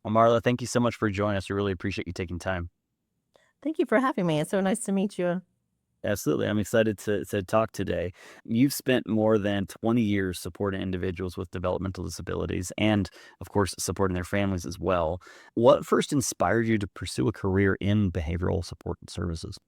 Well, Marla, thank you so much for joining us. We really appreciate you taking time. Thank you for having me. It's so nice to meet you. Absolutely. I'm excited to talk today. You've spent more than 20 years supporting individuals with developmental disabilities and, of course, supporting their families as well. What first inspired you to pursue a career in behavioral support and services?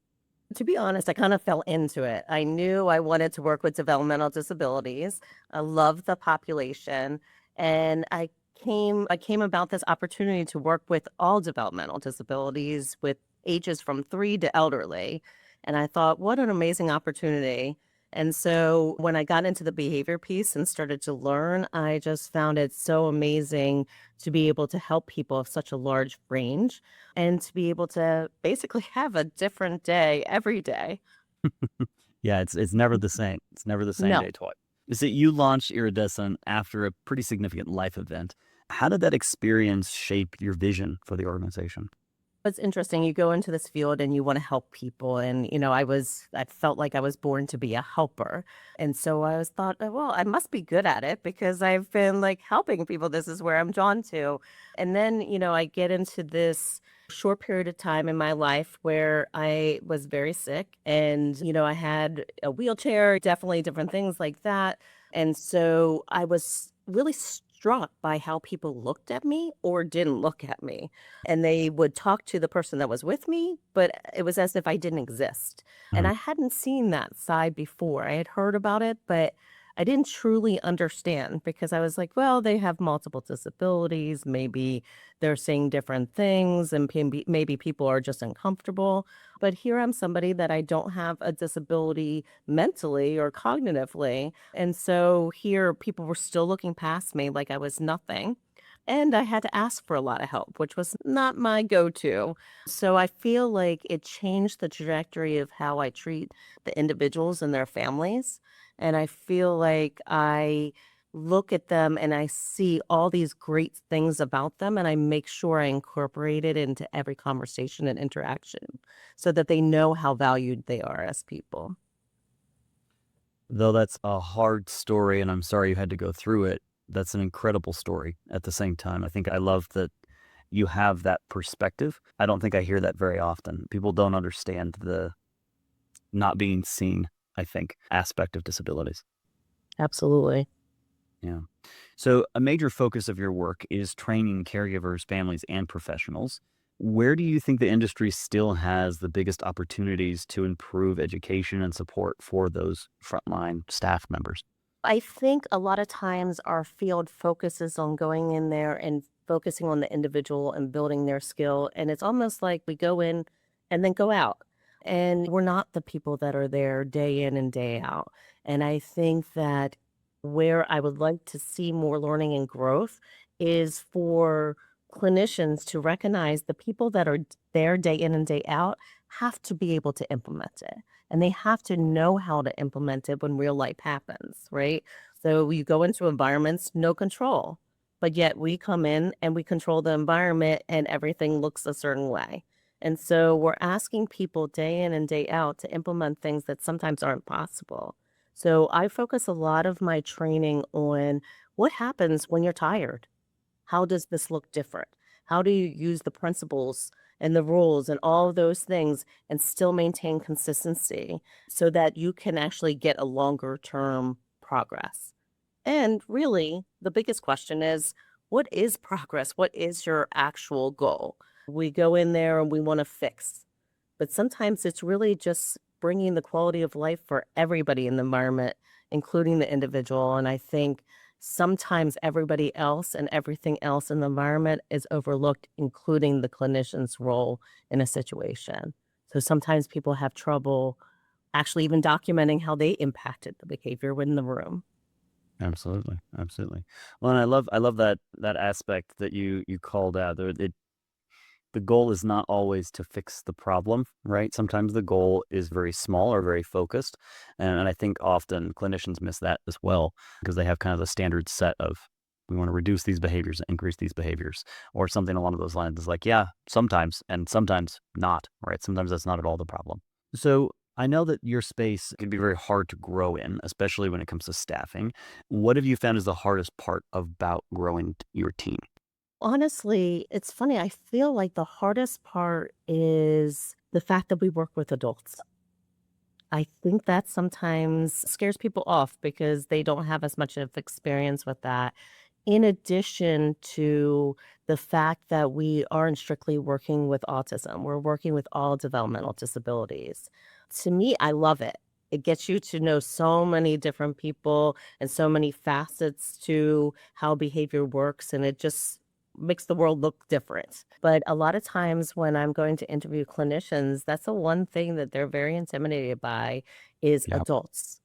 To be honest, I kind of fell into it. I knew I wanted to work with developmental disabilities. I love the population, and I came about this opportunity to work with all developmental disabilities with ages from 3 to elderly. And I thought, what an amazing opportunity. And so when I got into the behavior piece and started to learn, I just found it so amazing to be able to help people of such a large range and to be able to basically have a different day every day. Yeah, it's never the same. It's never the same No, day twice. So you launched Iridescent after a pretty significant life event. How did that experience shape your vision for the organization? it's interesting. You go into this field and you want to help people. And, I felt like I was born to be a helper. And so I was thought, well, I must be good at it because I've been like helping people. This is where I'm drawn to. And then, I get into this short period of time in my life where I was very sick and, I had a wheelchair, definitely different things like that. And so I was really struck by how people looked at me or didn't look at me, and they would talk to the person that was with me, but it was as if I didn't exist. And Mhm. I hadn't seen that side before. I had heard about it, but I didn't truly understand because I was like, well, they have multiple disabilities. Maybe they're saying different things, and maybe people are just uncomfortable. But here I'm somebody that I don't have a disability mentally or cognitively. And so here people were still looking past me like I was nothing. And I had to ask for a lot of help, which was not my go-to. So I feel like it changed the trajectory of how I treat the individuals and their families. And I feel like I look at them and I see all these great things about them, and I make sure I incorporate it into every conversation and interaction so that they know how valued they are as people. Though that's a hard story, and I'm sorry you had to go through it, that's an incredible story at the same time. I think I love that you have that perspective. I don't think I hear that very often. People don't understand the not being seen, I think, aspect of disabilities. Absolutely. Yeah. So, a major focus of your work is training caregivers, families, and professionals. Where do you think the industry still has the biggest opportunities to improve education and support for those frontline staff members? I think a lot of times our field focuses on going in there and focusing on the individual and building their skill. And it's almost like we go in and then go out. And we're not the people that are there day in and day out. And I think that where I would like to see more learning and growth is for clinicians to recognize the people that are there day in and day out have to be able to implement it, and they have to know how to implement it when real life happens, right? So you go into environments, no control, but yet we come in and we control the environment and everything looks a certain way. And so we're asking people day in and day out to implement things that sometimes aren't possible. So I focus a lot of my training on what happens when you're tired. How does this look different? How do you use the principles and the rules and all of those things and still maintain consistency so that you can actually get a longer term progress? And really, the biggest question is, what is progress? What is your actual goal? We go in there and we want to fix, but sometimes it's really just bringing the quality of life for everybody in the environment, including the individual. And I think sometimes everybody else and everything else in the environment is overlooked, including the clinician's role in a situation. So sometimes people have trouble actually even documenting how they impacted the behavior in the room. Absolutely, absolutely. Well, and I love that aspect that you called out. The goal is not always to fix the problem, right? Sometimes the goal is very small or very focused. And I think often clinicians miss that as well because they have kind of the standard set of we want to reduce these behaviors, increase these behaviors, or something along those lines is like, yeah, sometimes and sometimes not, right? Sometimes that's not at all the problem. So I know that your space can be very hard to grow in, especially when it comes to staffing. What have you found is the hardest part about growing your team? Honestly, it's funny. I feel like the hardest part is the fact that we work with adults. I think that sometimes scares people off because they don't have as much of experience with that. In addition to the fact that we aren't strictly working with autism, we're working with all developmental disabilities. To me, I love it. It gets you to know so many different people and so many facets to how behavior works, and it just makes the world look different. But a lot of times when I'm going to interview clinicians, that's the one thing that they're very intimidated by is Yeah. adults.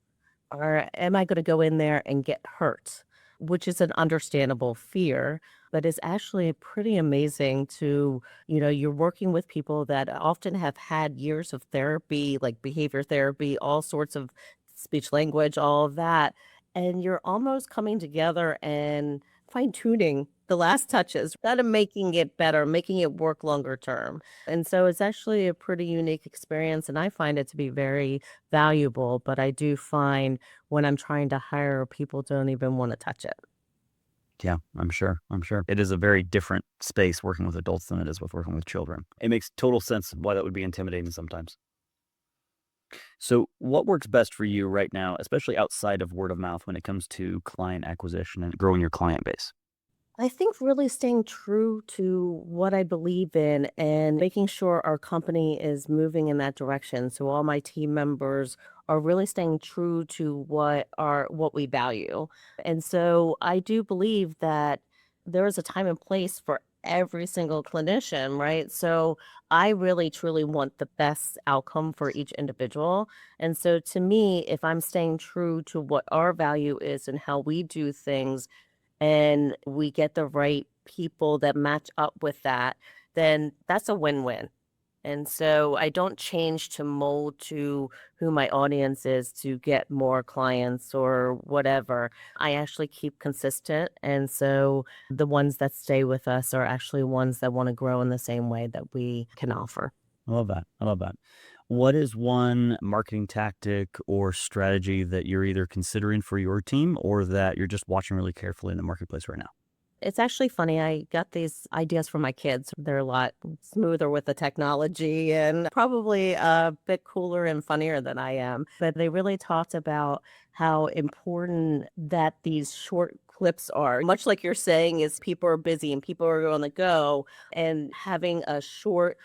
Or am I gonna go in there and get hurt? Which is an understandable fear, but it's actually pretty amazing to, you're working with people that often have had years of therapy, like behavior therapy, all sorts of speech language, all of that. And you're almost coming together and fine tuning the last touches, kind of making it better, making it work longer term. And so it's actually a pretty unique experience. And I find it to be very valuable, but I do find when I'm trying to hire, people don't even wanna touch it. Yeah, I'm sure. I'm sure. It is a very different space working with adults than it is with working with children. It makes total sense why that would be intimidating sometimes. So, what works best for you right now, especially outside of word of mouth when it comes to client acquisition and growing your client base? I think really staying true to what I believe in and making sure our company is moving in that direction. So all my team members are really staying true to what we value. And so I do believe that there is a time and place for every single clinician, right? So I really truly want the best outcome for each individual. And so to me, if I'm staying true to what our value is and how we do things, and we get the right people that match up with that, then that's a win-win. And so I don't change to mold to who my audience is to get more clients or whatever. I actually keep consistent. And so the ones that stay with us are actually ones that want to grow in the same way that we can offer. I love that. I love that. What is one marketing tactic or strategy that you're either considering for your team or that you're just watching really carefully in the marketplace right now? It's actually funny. I got these ideas from my kids. They're a lot smoother with the technology and probably a bit cooler and funnier than I am. But they really talked about how important that these short clips are. Much like you're saying, is people are busy and people are on the go, and having a short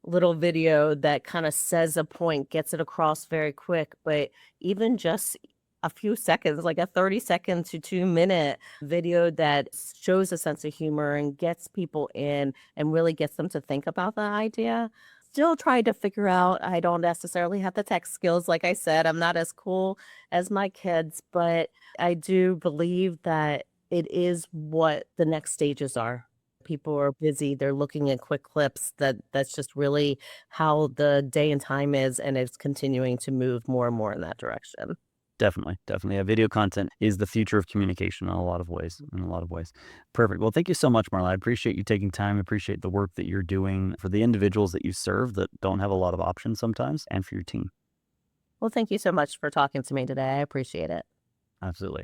little video that kind of says a point, gets it across very quick. But even just a few seconds, like a 30-second to 2-minute video that shows a sense of humor and gets people in and really gets them to think about the idea. Still trying to figure out, I don't necessarily have the tech skills. Like I said, I'm not as cool as my kids, but I do believe that it is what the next stages are. People are busy, they're looking at quick clips, that's just really how the day and time is, and it's continuing to move more and more in that direction. Definitely, definitely. Yeah, video content is the future of communication in a lot of ways. In a lot of ways. Perfect. Well, thank you so much, Marla. I appreciate you taking time. I appreciate the work that you're doing for the individuals that you serve that don't have a lot of options sometimes, and for your team. Well, thank you so much for talking to me today. I appreciate it. Absolutely.